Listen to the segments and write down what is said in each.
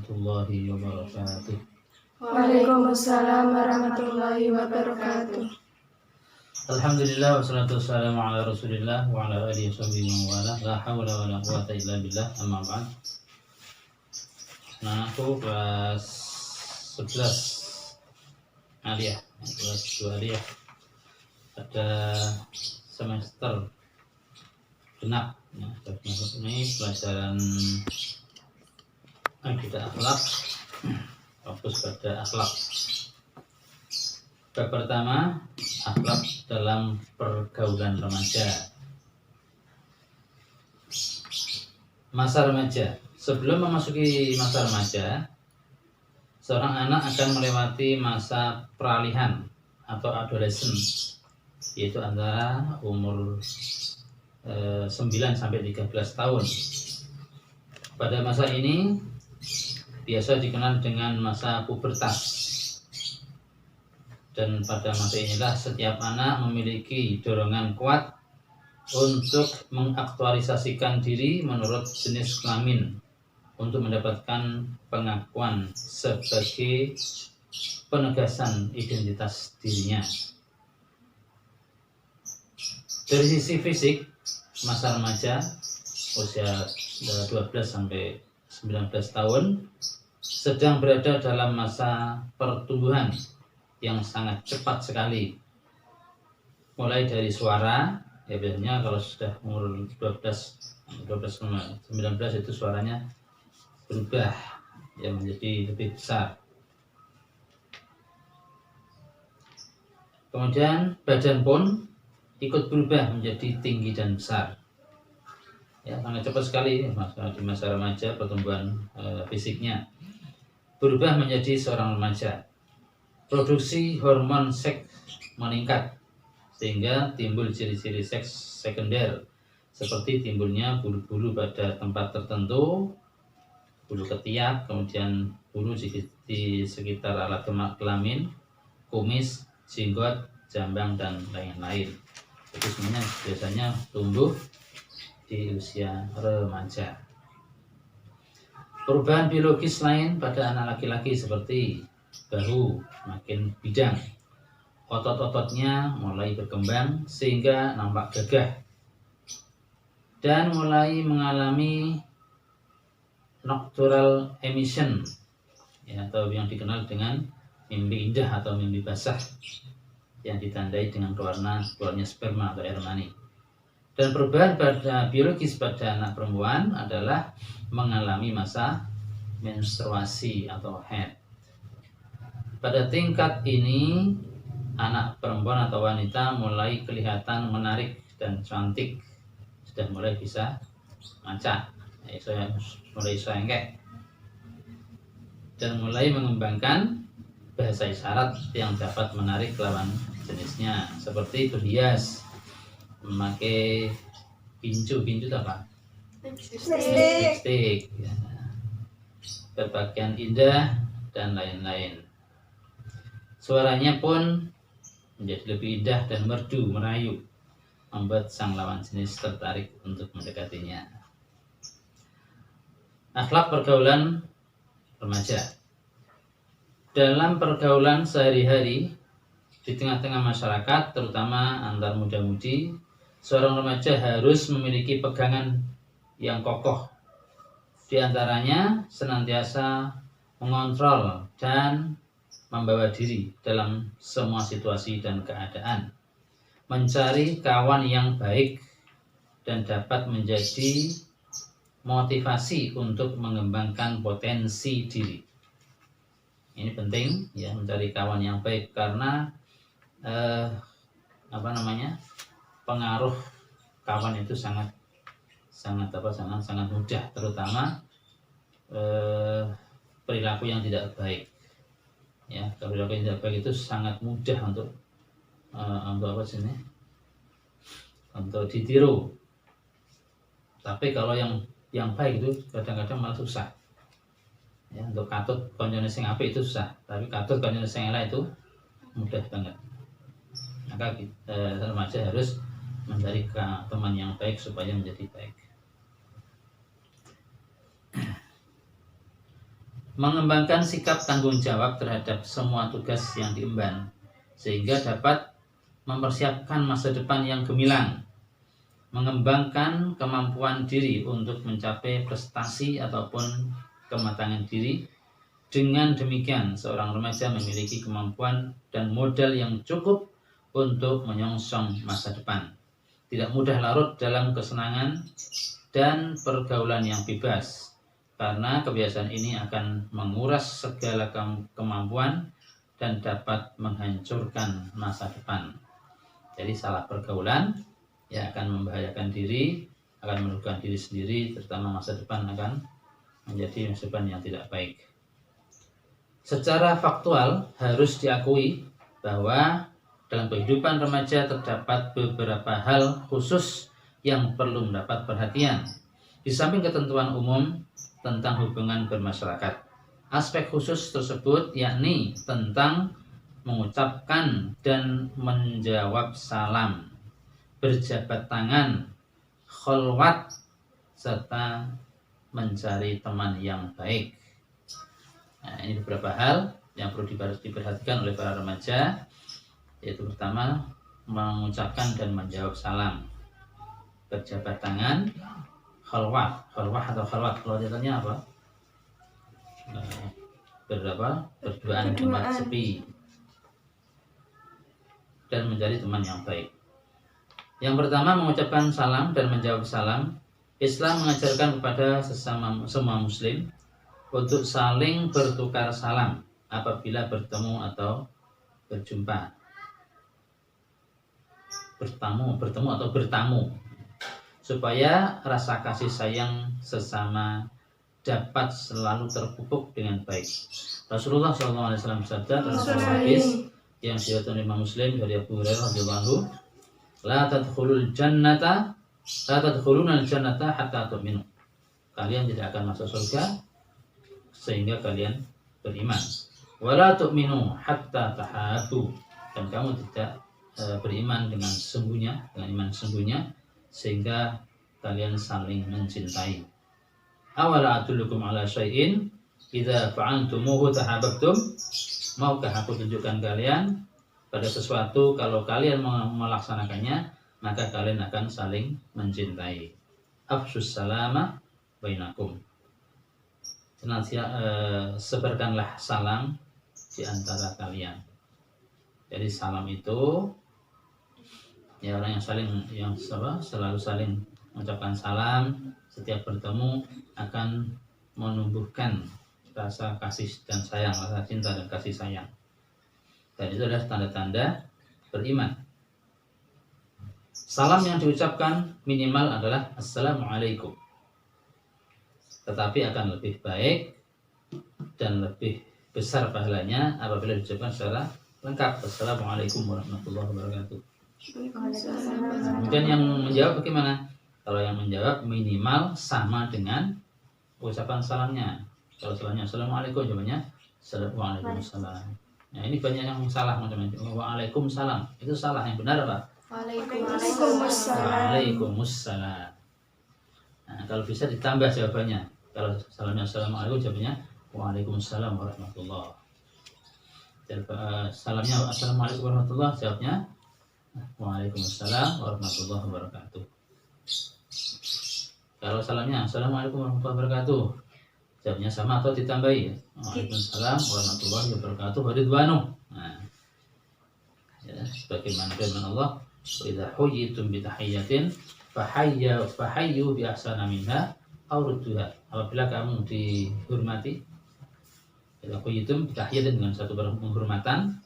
warahmatullahi wabarakatuh. Waalaikumsalam warahmatullahi wabarakatuh. Alhamdulillah wassalatu wassalamu ala Rasulillah wa ala alihi washabihi wa wala. La haula wala quwata illa billah. Amma ba'd. Nah, aku kelas 11 aliyah, kelas 2 aliyah. Pada semester genap ya, ini pelajaran akidah akhlak, fokus pada akhlak. Bab pertama, akhlak dalam pergaulan remaja. Masa remaja. Sebelum memasuki masa remaja, seorang anak akan melewati masa peralihan atau adolescence, yaitu antara umur 9 sampai 13 tahun. Pada masa ini biasa dikenal dengan masa pubertas. Dan pada masa inilah setiap anak memiliki dorongan kuat untuk mengaktualisasikan diri menurut jenis kelamin untuk mendapatkan pengakuan sebagai penegasan identitas dirinya. Dari sisi fisik, masa remaja usia 12 sampai 19 tahun sedang berada dalam masa pertumbuhan yang sangat cepat sekali. Mulai dari suara, ya biasanya kalau sudah umur 19 itu suaranya berubah ya menjadi lebih besar. Kemudian badan pun ikut berubah menjadi tinggi dan besar. Ya, sangat cepat sekali di masa remaja pertumbuhan fisiknya berubah menjadi seorang remaja. Produksi hormon seks meningkat sehingga timbul ciri-ciri seks sekunder seperti timbulnya bulu-bulu pada tempat tertentu, bulu ketiak, kemudian bulu di sekitar alat kelamin, kumis, jenggot, jambang dan lain-lain. Itu semuanya biasanya tumbuh di usia remaja. Perubahan biologis lain pada anak laki-laki seperti bahu makin bidang, otot-ototnya mulai berkembang sehingga nampak gagah, dan mulai mengalami nocturnal emission ya, atau yang dikenal dengan mimpi indah atau mimpi basah yang ditandai dengan keluarnya sperma atau air mani. Dan perubahan pada biologis pada anak perempuan adalah mengalami masa menstruasi atau haid. Pada tingkat ini, anak perempuan atau wanita mulai kelihatan menarik dan cantik, sudah mulai bisa maca, mulai selengkek, dan mulai mengembangkan bahasa isyarat yang dapat menarik lawan jenisnya, seperti berhias, memakai pincu apa? Lipstick, ya. Berpakaian indah dan lain-lain. Suaranya pun menjadi lebih indah dan merdu, merayu, membuat sang lawan jenis tertarik untuk mendekatinya. Akhlak pergaulan remaja. Dalam pergaulan sehari-hari di tengah-tengah masyarakat, terutama antar muda-mudi, seorang remaja harus memiliki pegangan yang kokoh. Di antaranya senantiasa mengontrol dan membawa diri dalam semua situasi dan keadaan, mencari kawan yang baik dan dapat menjadi motivasi untuk mengembangkan potensi diri. Ini penting ya, mencari kawan yang baik karena pengaruh kawan itu sangat mudah, terutama perilaku yang tidak baik. Ya, perilaku yang tidak baik itu sangat mudah untuk ditiru. Tapi kalau yang baik itu kadang-kadang malah susah. Ya, untuk katut koncone sing apik itu susah, tapi katut koncone sing elek itu mudah banget. Maka remaja harus mencari teman yang baik supaya menjadi baik. mengembangkan sikap tanggung jawab terhadap semua tugas yang diemban, sehingga dapat mempersiapkan masa depan yang gemilang, mengembangkan kemampuan diri untuk mencapai prestasi ataupun kematangan diri. Dengan demikian, seorang remaja memiliki kemampuan dan modal yang cukup untuk menyongsong masa depan. Tidak mudah larut dalam kesenangan dan pergaulan yang bebas, karena kebiasaan ini akan menguras segala kemampuan dan dapat menghancurkan masa depan. Jadi salah pergaulan ya akan membahayakan diri, akan merugikan diri sendiri, terutama masa depan akan menjadi masa depan yang tidak baik. Secara faktual harus diakui bahwa dalam kehidupan remaja terdapat beberapa hal khusus yang perlu mendapat perhatian. Di samping ketentuan umum tentang hubungan bermasyarakat, aspek khusus tersebut yakni tentang mengucapkan dan menjawab salam, berjabat tangan, kholwat, serta mencari teman yang baik. Nah, ini beberapa hal yang perlu diperhatikan oleh para remaja, yaitu pertama mengucapkan dan menjawab salam, berjabat tangan, kholwat atau kholwat, kalau katanya apa? Berduaan di tempat sepi, dan mencari teman yang baik. Yang pertama mengucapkan salam dan menjawab salam. Islam mengajarkan kepada semua muslim untuk saling bertukar salam apabila bertemu atau berjumpa. Bertemu atau bertamu, supaya rasa kasih sayang sesama dapat selalu terpupuk dengan baik. Rasulullah SAW bersabda dalam hadis yang diriwayatkan oleh Imam Muslim dari Abu Hurairah radhiyallahu anhu, la tadkhulunal jannata hatta tu'minu. Kalian tidak akan masuk surga sehingga kalian beriman. Wala tu'minu hatta tahabbu. Dan kamu tidak beriman dengan sesungguhnya, dengan iman sesungguhnya, sehingga kalian saling mencintai. Awala adullukum ala syai'in idza fa'altumuhu tahabbtum. Maukah aku tunjukkan kalian pada sesuatu, kalau kalian melaksanakannya maka kalian akan saling mencintai. Afshus salama bainakum. Sebarkanlah salam di antara kalian. Jadi salam itu ya orang yang selalu saling mengucapkan salam setiap bertemu akan menumbuhkan rasa kasih dan sayang, rasa cinta dan kasih sayang. Dan itu adalah tanda-tanda beriman. Salam yang diucapkan minimal adalah Assalamualaikum. Tetapi akan lebih baik dan lebih besar pahalanya apabila diucapkan secara lengkap. Assalamualaikum warahmatullahi wabarakatuh. Kemudian yang menjawab bagaimana? Kalau yang menjawab minimal sama dengan ucapan salamnya. Kalau salamnya Assalamualaikum, jawabannya Waalaikumsalam. Nah, ini banyak yang salah macam-macam. Waalaikumsalam. Itu salah. Yang benar apa? Waalaikumsalam. Nah, kalau bisa ditambah jawabannya. Kalau salamnya Assalamualaikum, jawabannya Waalaikumsalam warahmatullahi. Salamnya Assalamualaikum warahmatullahi, jawabnya Waalaikumsalam warahmatullahi wabarakatuh. Kalau salamnya Assalamualaikum warahmatullahi wabarakatuh, jawabnya sama atau ditambahi? Waalaikumsalam warahmatullahi wabarakatuh waridwanu. Nah, ya, sebagaimana firman Allah, "Wa idza huyyitum bi tahiyyatin fahayyu bi ahsana minha aw rudduha." Apabila kamu dihormati, idza huyyitum bi tahiyyatin, dengan satu penghormatan,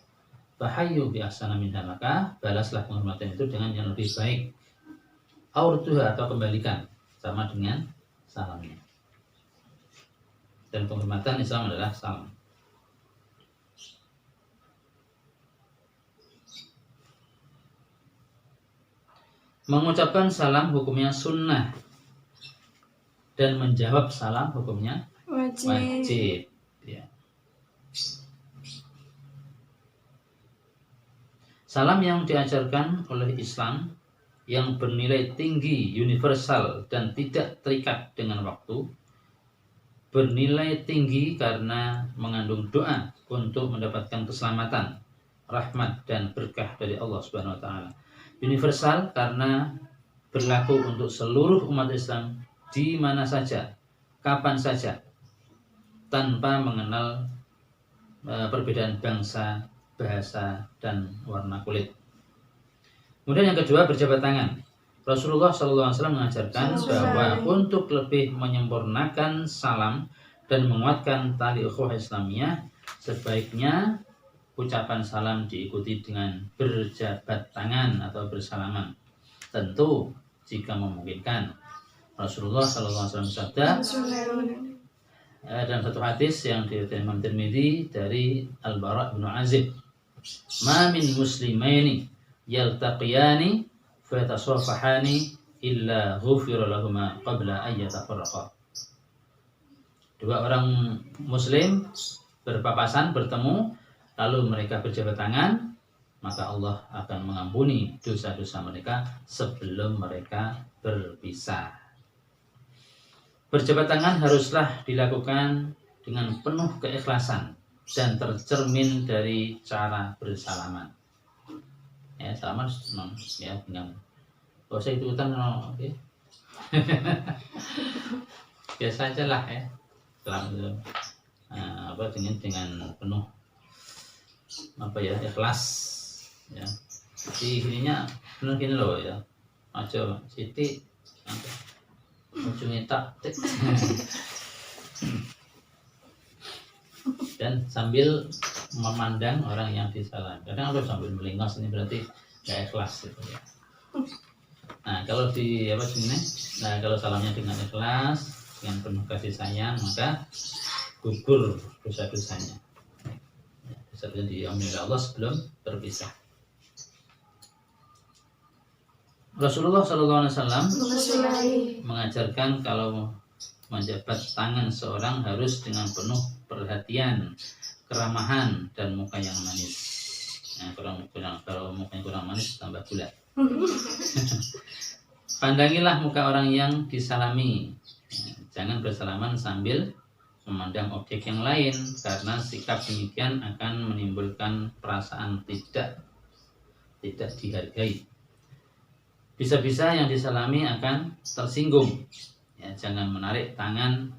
fahayyu bi ahsana minha, maka balaslah penghormatan itu dengan yang lebih baik. Aw rudduha, atau kembalikan sama dengan salamnya. Dan penghormatan Islam adalah salam. Mengucapkan salam hukumnya sunnah, dan menjawab salam hukumnya wajib. Ya. Salam yang diajarkan oleh Islam yang bernilai tinggi, universal, dan tidak terikat dengan waktu, bernilai tinggi karena mengandung doa untuk mendapatkan keselamatan, rahmat dan berkah dari Allah Subhanahu wa taala. Universal karena berlaku untuk seluruh umat Islam di mana saja, kapan saja, tanpa mengenal perbedaan bangsa, bahasa dan warna kulit. Kemudian yang kedua, berjabat tangan. Rasulullah SAW mengajarkan bahwa untuk lebih menyempurnakan salam dan menguatkan tali ukhuwah Islamiyah, sebaiknya ucapan salam diikuti dengan berjabat tangan atau bersalaman. Tentu jika memungkinkan. Rasulullah SAW bersabda dalam satu hadis yang diriwayatkan Imam Tirmidzi dari Al-Bara' bin Azib, "Ma min muslimaini yaltaqiyani fayatasafahani illa ghufira lahuma qabla an yatafarraqa." Dua orang muslim berpapasan, bertemu, lalu mereka berjabat tangan, maka Allah akan mengampuni dosa-dosa mereka sebelum mereka berpisah. Berjabat tangan haruslah dilakukan dengan penuh keikhlasan dan tercermin dari cara bersalaman. Ya, salaman ya dengan usah ikutan, oke. Biasa aja lah ya. Salam dengan penuh ikhlas ya. Jadi ininya benar gini loh ya. Aja Siti ujungnya tak dan sambil memandang orang yang disalam. Kadang harus sambil melingos, ini berarti gak ikhlas gitu ya. Nah, kalau kalau salamnya dengan ikhlas, dengan penuh kasih sayang, maka gugur dosa-dosanya. Dosa-dosa diampuni oleh Allah sebelum berpisah. Rasulullah SAW mengajarkan kalau menjabat tangan seorang harus dengan penuh perhatian, keramahan, dan muka yang manis. Nah, kalau mukanya kurang manis tambah gula. Pandangilah muka orang yang disalami. Jangan bersalaman sambil memandang objek yang lain, karena sikap demikian akan menimbulkan perasaan tidak dihargai. Bisa-bisa yang disalami akan tersinggung. Ya, jangan menarik tangan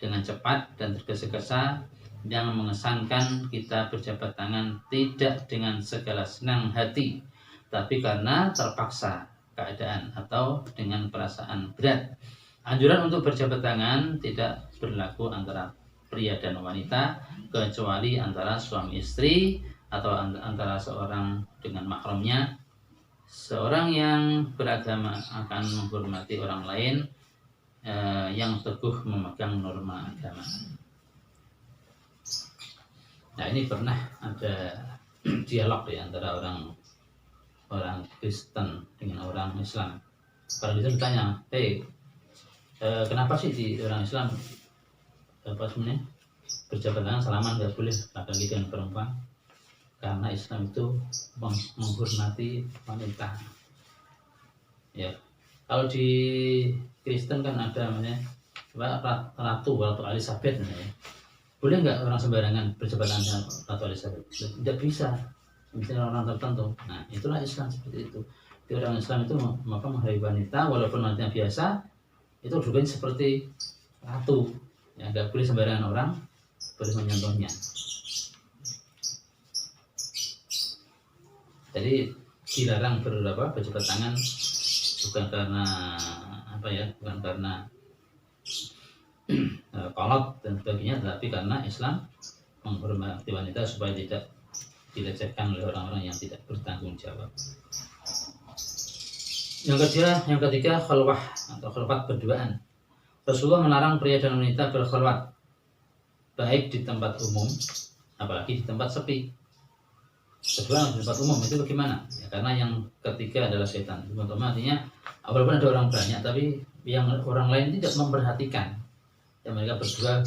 dengan cepat dan tergesa-gesa yang mengesankan kita berjabat tangan tidak dengan segala senang hati, tapi karena terpaksa keadaan atau dengan perasaan berat. Anjuran untuk berjabat tangan tidak berlaku antara pria dan wanita, kecuali antara suami istri atau antara seorang dengan mahramnya. Seorang yang beragama akan menghormati orang lain yang teguh memegang norma agama. Nah, ini pernah ada dialog ya antara orang Kristen dengan orang Islam. Orang Islam bertanya, kenapa sih di orang Islam berjabat tangan salaman nggak boleh laki-laki dengan perempuan? Karena Islam itu menghormati wanita. Ya, kalau di Kristen kan ada namanya Ratu Elizabeth, ya. Boleh nggak orang sembarangan berjabat tangan dengan Ratu Elizabeth? Tidak bisa, misalnya orang tertentu. Nah, itulah Islam seperti itu. Di orang Islam itu menghargai wanita, walaupun wanita biasa, itu juga seperti ratu. Ya, nggak boleh sembarangan orang boleh menyentuhnya. Jadi dilarang berjabat tangan bukan karena kolot dan sebagainya, tetapi karena Islam menghormati wanita supaya tidak dilecehkan oleh orang-orang yang tidak bertanggung jawab. Yang ketiga khalwah atau khalwat berduaan. Rasulullah melarang pria dan wanita berkhalwat baik di tempat umum apalagi di tempat sepi. Berduaan di tempat umum itu bagaimana? Ya, karena yang ketiga adalah setan. Artinya walaupun ada orang banyak tapi yang orang lain tidak memperhatikan. Ya, mereka berdua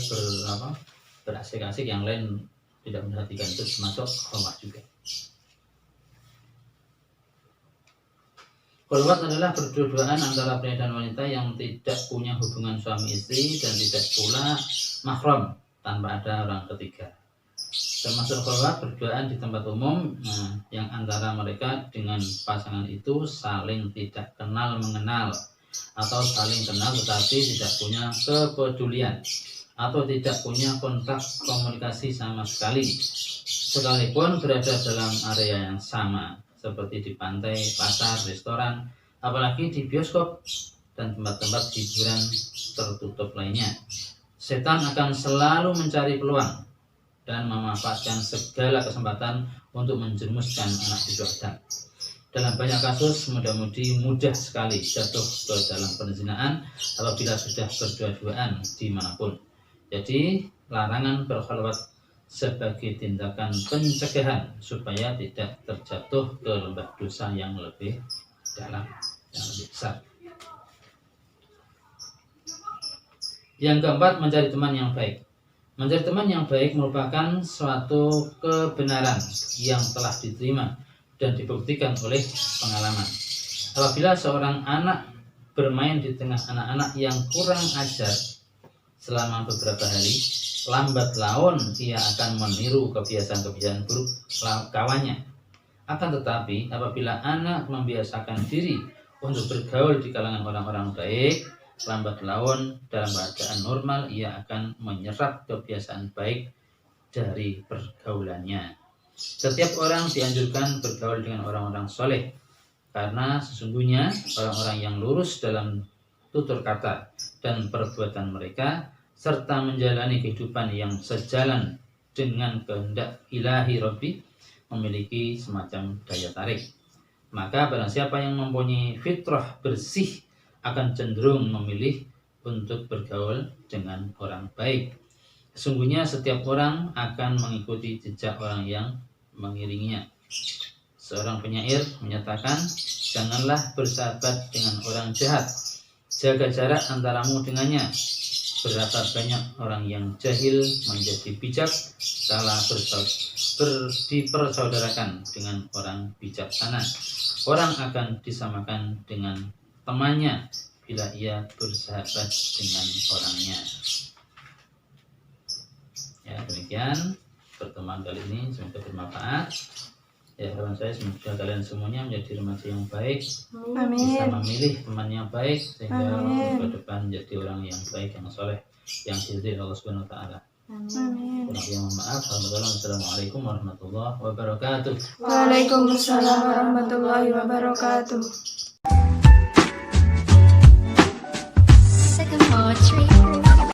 berasik-asik, yang lain tidak memperhatikan, itu termasuk khalwat juga. Kholwat adalah berdua-duaan antara pria dan wanita yang tidak punya hubungan suami istri dan tidak pula mahram tanpa ada orang ketiga. Termasuk kholwat berduaan di tempat umum yang antara mereka dengan pasangan itu saling tidak kenal mengenal atau saling kenal tetapi tidak punya kepedulian atau tidak punya kontak komunikasi sama sekali, sekalipun berada dalam area yang sama seperti di pantai, pasar, restoran, apalagi di bioskop dan tempat-tempat hiburan tertutup lainnya. Setan akan selalu mencari peluang dan memanfaatkan segala kesempatan untuk menjerumuskan anak cucu Adam. Dalam banyak kasus, muda-mudi mudah sekali jatuh ke dalam perzinahan apabila sudah berdua-duaan dimanapun. Jadi, larangan berkholwat sebagai tindakan pencegahan supaya tidak terjatuh ke lembah dosa yang lebih dalam, yang lebih besar. Yang keempat, mencari teman yang baik. Mencari teman yang baik merupakan suatu kebenaran yang telah diterima dan dibuktikan oleh pengalaman. Apabila seorang anak bermain di tengah anak-anak yang kurang ajar selama beberapa hari, lambat laun ia akan meniru kebiasaan-kebiasaan buruk kawannya. Akan tetapi apabila anak membiasakan diri untuk bergaul di kalangan orang-orang baik, lambat laun dalam keadaan normal ia akan menyerap kebiasaan baik dari pergaulannya. Setiap orang dianjurkan bergaul dengan orang-orang soleh, karena sesungguhnya orang-orang yang lurus dalam tutur kata dan perbuatan mereka serta menjalani kehidupan yang sejalan dengan kehendak ilahi Rabbi memiliki semacam daya tarik. Maka barang siapa yang mempunyai fitrah bersih akan cenderung memilih untuk bergaul dengan orang baik. Sesungguhnya setiap orang akan mengikuti jejak orang yang mengiringinya. Seorang penyair menyatakan, janganlah bersahabat dengan orang jahat, jaga jarak antaramu dengannya. Berapa banyak orang yang jahil menjadi bijak kala dipersaudarakan dengan orang bijaksana. Orang akan disamakan dengan temannya bila ia bersahabat dengan orangnya. Ya, demikian pertemuan kali ini, semoga bermanfaat. Ya, harapan saya semoga kalian semuanya menjadi remaja yang baik, bisa memilih teman yang baik sehingga ke depan menjadi orang yang baik, yang soleh, yang diridhoi Allah Subhanahu wa taala. Amin. Mohon maaf. Assalamualaikum warahmatullahi wabarakatuh. Waalaikumsalam warahmatullahi wabarakatuh.